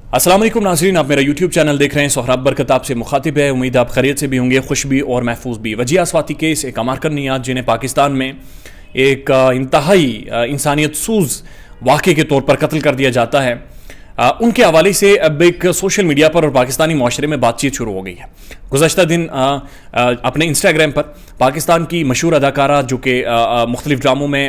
अस्सलाम वालेकुम नाज़रीन, आप मेरा यूट्यूब चैनल देख रहे हैं। सोहराब बरकत आपसे मुखातिब है। उम्मीद आप खैरियत से भी होंगे, खुश भी और महफूज भी। वजिया स्वाति केस एक अमारकन नियात जिन्हें पाकिस्तान में एक इंतहाई इंसानियत सूज वाक़े के तौर पर कत्ल कर दिया जाता है, उनके हवाले से अब एक सोशल मीडिया पर और पाकिस्तानी माशरे में बातचीत शुरू हो गई है। गुज़श्ता दिन अपने इंस्टाग्राम पर पाकिस्तान की मशहूर अदाकारा जो कि मुख्तलिफ ड्रामों में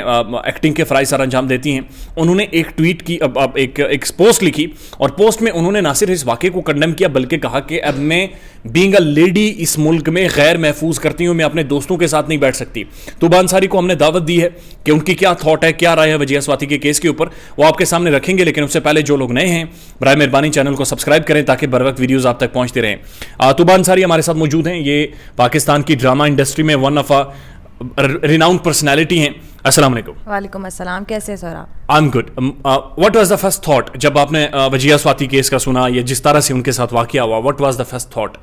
एक्टिंग के फ़राइज़ सर अंजाम देती हैं, उन्होंने एक ट्वीट की, एक पोस्ट लिखी और पोस्ट में उन्होंने ना सिर्फ इस वाक़े को कंडेम किया बल्कि कहा कि अब मैं बीइंग अ लेडी इस मुल्क में गैर महफूज करती हूँ, मैं अपने दोस्तों के साथ नहीं बैठ सकती। तूबा अंसारी को हमने दावत दी है कि उनकी क्या थॉट है, क्या राय है वजिया स्वाति के केस के ऊपर, वो आपके सामने रखेंगे। लेकिन उससे पहले जो लोग नए हैं बराए मेहरबानी चैनल को सब्सक्राइब करें ताकि बर वक्त वीडियोज़ आप तक पहुँचते रहें। तूबा अंसारी हमारे साथ मौजूद हैं। ये पाकिस्तान की ड्रामा इंडस्ट्री में वन ऑफ रिनाउंड पर्सनैलिटी हैं। अस्सलाम वालेकुम। वालेकुम अस्सलाम, कैसे सर आप? I am good. What was the first thought जब आपने वजिया स्वाति केस का सुना या जिस तरह से उनके साथ वाक़या हुआ? What was the first thought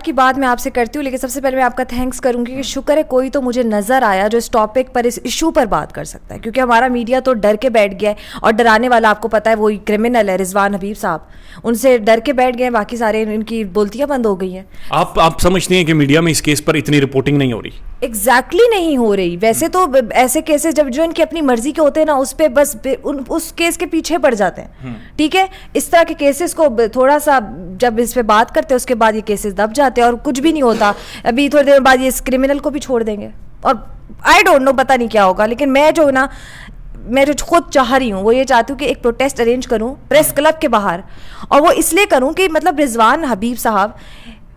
की बात मैं आपसे करती हूँ, लेकिन सबसे पहले मैं आपका थैंक्स करूँगी कि शुक्र है कोई तो मुझे नज़र आया जो इस टॉपिक पर, इस इशू पर बात कर सकता है, क्योंकि हमारा मीडिया तो डर के बैठ गया है और डराने वाला आपको पता है वही क्रिमिनल है रिजवान हबीब साहब, उनसे डर के बैठ गए, बाकी सारे इनकी बोलतियाँ बंद हो गई हैं। आप समझती हैं कि मीडिया में इस केस पर इतनी रिपोर्टिंग नहीं हो रही? एग्जैक्टली नहीं हो रही। वैसे तो ऐसे केसेस जब जो इनकी अपनी मर्जी के होते हैं ना, उस पर बस उस केस के पीछे पड़ जाते हैं, ठीक है। इस तरह के केसेस को थोड़ा सा जब इस पे बात करते हैं उसके बाद ये केसेस दब जाते हैं और कुछ भी नहीं होता। अभी थोड़ी देर बाद ये इस क्रिमिनल को भी छोड़ देंगे और आई डोंट नो, पता नहीं क्या होगा। लेकिन मैं जो खुद चाह रही हूँ वो ये चाहती हूँ कि एक प्रोटेस्ट अरेंज करूँ प्रेस क्लब के बाहर, और वो इसलिए करूँ कि मतलब रिजवान हबीब साहब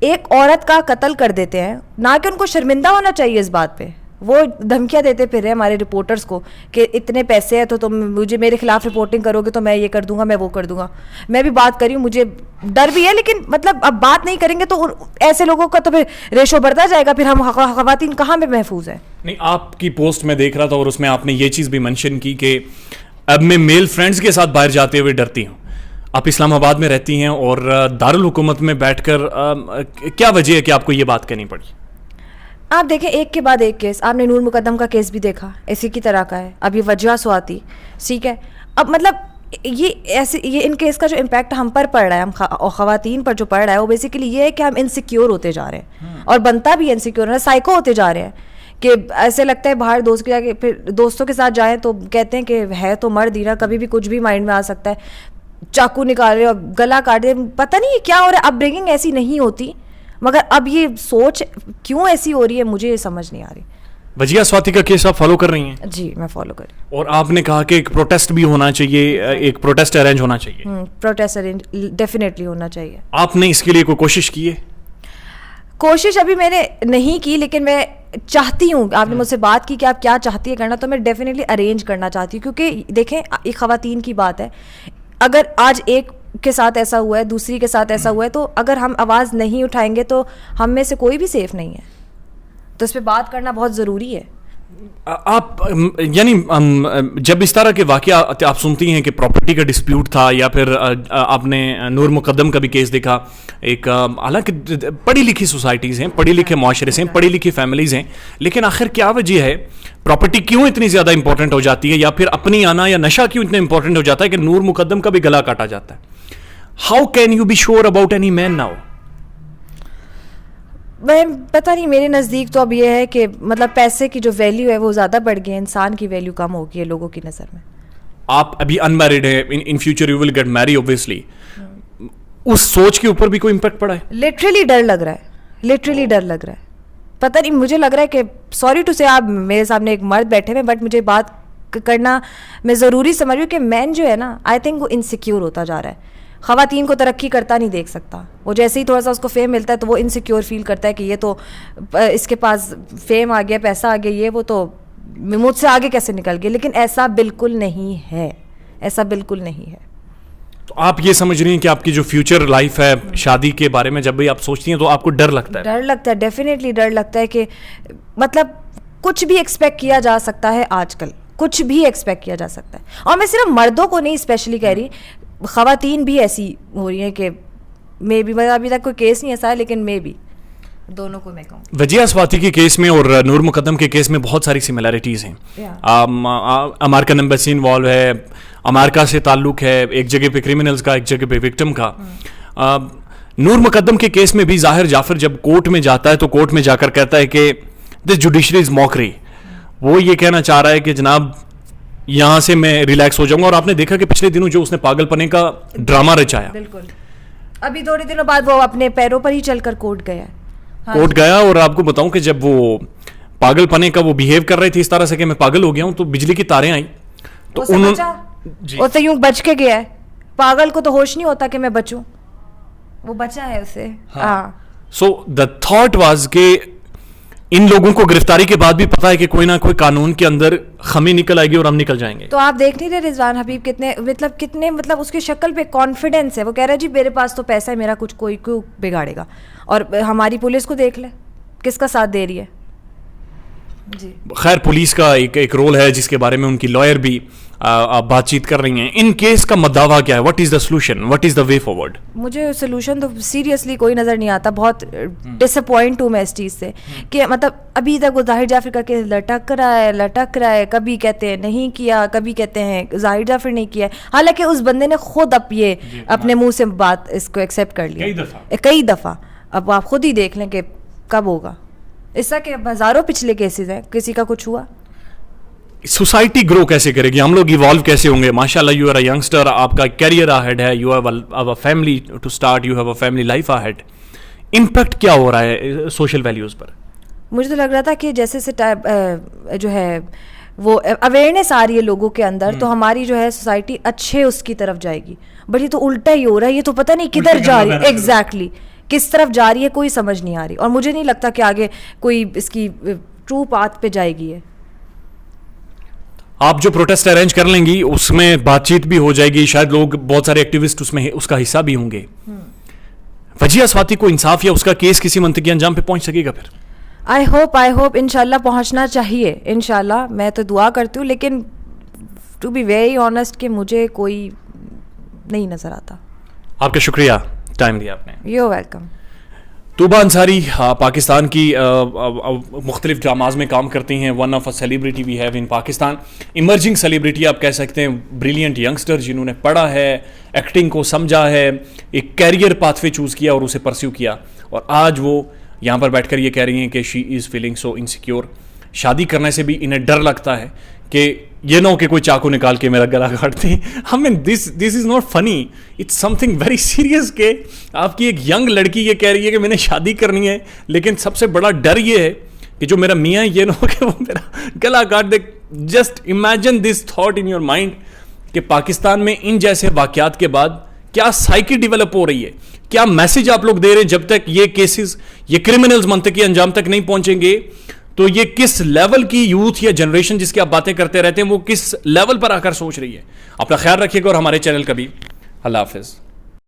एक औरत का कत्ल कर देते हैं, ना कि उनको शर्मिंदा होना चाहिए इस बात पे। वो धमकियाँ देते फिर रहे हमारे रिपोर्टर्स को कि इतने पैसे हैं तो तुम मेरे खिलाफ रिपोर्टिंग करोगे तो मैं ये कर दूंगा, मैं वो कर दूंगा। मैं भी बात करी हूँ, मुझे डर भी है, लेकिन मतलब अब बात नहीं करेंगे तो ऐसे लोगों का तो फिर रेशो बढ़ता जाएगा, फिर हम ख़वातीन कहाँ में महफूज हैं। नहीं, आपकी पोस्ट में देख रहा था और उसमें आपने ये चीज़ भी मेंशन की कि अब मैं मेल फ्रेंड्स के साथ बाहर जाते हुए डरती हूँ। आप इस्लामाबाद में रहती हैं और दारुल हुकूमत में बैठकर क्या वजह है कि आपको ये बात कहनी पड़ी? आप देखें एक के बाद एक केस, आपने नूर मुकद्दम का केस भी देखा, इसी की तरह का है। अब ये वजिया स्वाति, ठीक है। अब मतलब ये इन केस का जो इम्पैक्ट हम पर पड़ रहा है, हम ख़वातीन पर जो पड़ रहा है, वो बेसिकली ये है कि हम इनसिक्योर होते जा रहे हैं और बनता भी इनसिक्योर है, साइको होते जा रहे हैं कि ऐसे लगता है बाहर दोस्त के जाके फिर दोस्तों के साथ जाएँ तो कहते हैं कि है तो मर्द ही ना, कभी भी कुछ भी माइंड में आ सकता है, चाकू निकाल रहे और गला काट दे, पता नहीं क्या हो रहा है। अपब्रिंगिंग ऐसी नहीं होती, मगर अब ये सोच क्यों ऐसी हो रही है मुझे ये समझ नहीं आ रही। वजिया स्वाति का केस आप फॉलो कर रही हैं? जी मैं फॉलो कर रही हूँ। और आपने कहा कि एक प्रोटेस्ट भी होना चाहिए, एक प्रोटेस्ट अरेंज होना चाहिए। प्रोटेस्ट अरेंज डेफिनेटली होना चाहिए। आपने इसके लिए कोई कोशिश की है? कोशिश अभी मैंने नहीं की, लेकिन मैं चाहती हूँ। आपने मुझसे बात की कि आप क्या चाहती है करना, तो मैं डेफिनेटली अरेंज करना चाहती हूँ, क्योंकि देखें एक ख़वातीन की बात है, अगर आज एक के साथ ऐसा हुआ है, दूसरी के साथ ऐसा हुआ है, तो अगर हम आवाज़ नहीं उठाएंगे तो हम में से कोई भी सेफ नहीं है, तो इस पर बात करना बहुत ज़रूरी है। आप यानी जब इस तरह के वाक़या आप सुनती हैं कि प्रॉपर्टी का डिस्प्यूट था या फिर आपने नूर मुकद्दम का भी केस देखा, एक हालांकि पढ़ी लिखी सोसाइटीज़ हैं, पढ़ी लिखे माशरे से हैं, पढ़ी लिखी फैमिलीज़ हैं, लेकिन आखिर क्या वजह है, प्रॉपर्टी क्यों इतनी ज़्यादा इंपॉर्टेंट हो जाती है, या फिर अपनी आना या नशा क्यों इतना इंपॉर्टेंट हो जाता है कि नूर मुकद्दम का भी गला काटा जाता है? How can you be sure about any man now? मैं पता नहीं, मेरे नज़दीक तो अब ये है कि मतलब पैसे की जो वैल्यू है वो ज़्यादा बढ़ गई है, इंसान की वैल्यू कम हो गई है लोगों की नज़र में। आप अभी अनमैरिड है, in future you will get Mary obviously, उस सोच के ऊपर भी कोई इम्पैक्ट पड़ा है? लिटरली डर लग रहा है, लिटरली डर लग रहा है। पता नहीं, मुझे लग रहा है कि सॉरी टू से आप मेरे सामने एक मर्द बैठे हैं, बट मुझे बात करना मैं ज़रूरी समझ रही हूँ कि मैन जो है ना, आई थिंक वो इनसिक्योर होता जा रहा है। ख़वातीन को तरक्की करता नहीं देख सकता, वो जैसे ही थोड़ा सा उसको फेम मिलता है तो वो इनसिक्योर फील करता है कि ये तो इसके पास फेम आ गया, पैसा आ गया, ये वो तो मुझसे आगे कैसे निकल गया। लेकिन ऐसा बिल्कुल नहीं है, ऐसा बिल्कुल नहीं है। तो आप ये समझ रही हैं कि आपकी जो फ्यूचर लाइफ है, शादी के बारे में जब भी आप सोचती हैं तो आपको डर लगता है? डर लगता है, डेफिनेटली डर लगता है कि मतलब कुछ भी एक्सपेक्ट किया जा सकता है आजकल, कुछ भी एक्सपेक्ट किया जा सकता है। और मैं सिर्फ मर्दों को नहीं स्पेशली कह रही, ख़वातीन भी ऐसी हो रही हैं कि मे बी, मतलब अभी तक कोई केस नहीं ऐसा है, लेकिन मे बी। دونوں کو میں کہوں. وجیہہ اسواتی کے کیس میں اور نور مقدم کے کیس میں بہت ساری سملیرٹیز ہیں. امریکن ایمبیسی انوالو ہے, امریکہ سے تعلق ہے, ایک جگہ پہ کرمنلز کا, ایک جگہ پہ وکٹم کا. نور مقدم کے کیس میں بھی ظاہر جعفر جب کورٹ میں جاتا ہے تو کورٹ میں جا کر کہتا ہے کہ دس جوڈیشری از موکری. وہ یہ کہنا چاہ رہا ہے کہ جناب یہاں سے میں ریلیکس ہو جاؤں گا. اور آپ نے دیکھا کہ پچھلے دنوں جو اس نے پاگل پنے کا ڈرامہ رچایا, بالکل ابھی تھوڑے دنوں بعد وہ اپنے پیروں پر ہی چل کر کورٹ گیا. کورٹ گیا. اور آپ کو بتاؤں کہ جب وہ پاگل پنے کا وہ بہیو کر رہی تھی اس طرح سے کہ میں پاگل ہو گیا ہوں, تو بجلی کی تاریں آئیں تو وہ تو یوں بچ کے گیا ہے. پاگل کو تو ہوش نہیں ہوتا کہ میں بچوں, وہ بچا ہے اسے. سو دا تھاٹ واز کہ ان لوگوں کو گرفتاری کے بعد بھی پتا ہے کہ کوئی نہ کوئی قانون کے اندر خمی نکل آئے گی اور ہم نکل جائیں گے. تو آپ دیکھ نہیں رہے رضوان حبیب کتنے مطلب اس کی شکل پہ کانفیڈنس ہے. وہ کہہ رہا ہے جی میرے پاس تو پیسہ ہے, میرا کچھ کوئی کیوں بگاڑے گا. اور ہماری پولیس کو دیکھ لے کس کا ساتھ دے رہی ہے. جی خیر پولیس کا ایک رول ہے جس کے بارے میں ان کی لائر بھی بات چیت کر رہی ہیں. ان کیس کا مدعا کیا ہے؟ What is the solution, what is the way forward? مجھے سولوشن تو سیریسلی کوئی نظر نہیں آتا. بہت ڈس اپوائنٹ ہوں میں اس چیز سے کہ مطلب ابھی تک وہ ظاہر جعفر کا کیس لٹک رہا ہے. کبھی کہتے ہیں نہیں کیا, کبھی کہتے ہیں ظاہر جعفر نہیں کیا, حالانکہ اس بندے نے خود اب یہ اپنے منہ سے بات اس کو ایکسیپٹ کر لیا کئی دفعہ. اب آپ خود ہی دیکھ لیں کہ کب ہوگا. اس طرح کے ہزاروں پچھلے کیسز ہیں, کسی کا کچھ ہوا. سوسائٹی گرو کیسے کرے گی, ہم لوگ ایوالو کیسے ہوں گے؟ ماشاءاللہ یو آر اے ینگسٹر, آپ کا کیریئر اہیڈ ہے, you have a family to start, you have a family life ahead. Impact کیا ہو رہا ہے سوشل ویلیوز پر؟ مجھے تو لگ رہا تھا کہ جیسے سے جو ہے وہ اویئرنیس آ رہی ہے لوگوں کے اندر, تو ہماری جو ہے سوسائٹی اچھے اس کی طرف جائے گی. بٹ یہ تو الٹا ہی ہو رہا ہے, یہ تو پتہ نہیں کدھر جا رہی ہے ایگزیکٹلی, کس طرف جا رہی ہے کوئی سمجھ نہیں آ رہی. اور مجھے نہیں لگتا کہ آگے کوئی اس کی ٹرو پاتھ پہ جائے گی. ہے آپ جو پروٹیسٹ ارینج کر لیں گی اس میں بات چیت بھی ہو جائے گی, شاید لوگ بہت سارے ایکٹیوسٹ اس میں اس کا حصہ بھی ہوں گے. وجیہہ اسواتی کو انصاف یا اس کا کیس کسی منطقی انجام پہ پہنچ سکے گا پھر؟ آئی ہوپ انشاءاللہ پہنچنا چاہیے انشاءاللہ, میں تو دعا کرتی ہوں. لیکن ٹو بی ویری آنیسٹ کہ مجھے کوئی نہیں نظر آتا. آپ کا شکریہ, ٹائم دیا آپ نے. You welcome. طوبہ انصاری پاکستان کی مختلف ڈراماز میں کام کرتی ہیں. One of a celebrity we have in Pakistan, emerging celebrity آپ کہہ سکتے ہیں. بریلینٹ ینگسٹر جنہوں نے پڑھا ہے, ایکٹنگ کو سمجھا ہے, ایک کیریئر پاتھ وے چوز کیا اور اسے پرسیو کیا, اور آج وہ یہاں پر بیٹھ کر یہ کہہ رہی ہیں کہ شی از فیلنگ سو انسیکیور. شادی کرنے سے بھی انہیں ڈر لگتا ہے کہ یہ نہ ہو کہ کوئی چاقو نکال کے میرا گلا کاٹ دے. This is not funny, it's something very serious. کہ آپ کی ایک ینگ لڑکی یہ کہہ رہی ہے کہ میں نے شادی کرنی ہے, لیکن سب سے بڑا ڈر یہ ہے کہ جو میرا میاں یہ نہ ہو کہ وہ میرا گلا کاٹ دے. Just imagine this thought in your mind کہ پاکستان میں ان جیسے واقعات کے بعد کیا سائیکی ڈیولپ ہو رہی ہے, کیا میسج آپ لوگ دے رہے ہیں. جب تک یہ کیسز, یہ کرمنلز منطقی انجام تک نہیں پہنچیں گے تو یہ کس لیول کی یوتھ یا جنریشن جس کی آپ باتیں کرتے رہتے ہیں وہ کس لیول پر آ کر سوچ رہی ہے. اپنا خیال رکھیے گا اور ہمارے چینل کا بھی. اللہ حافظ.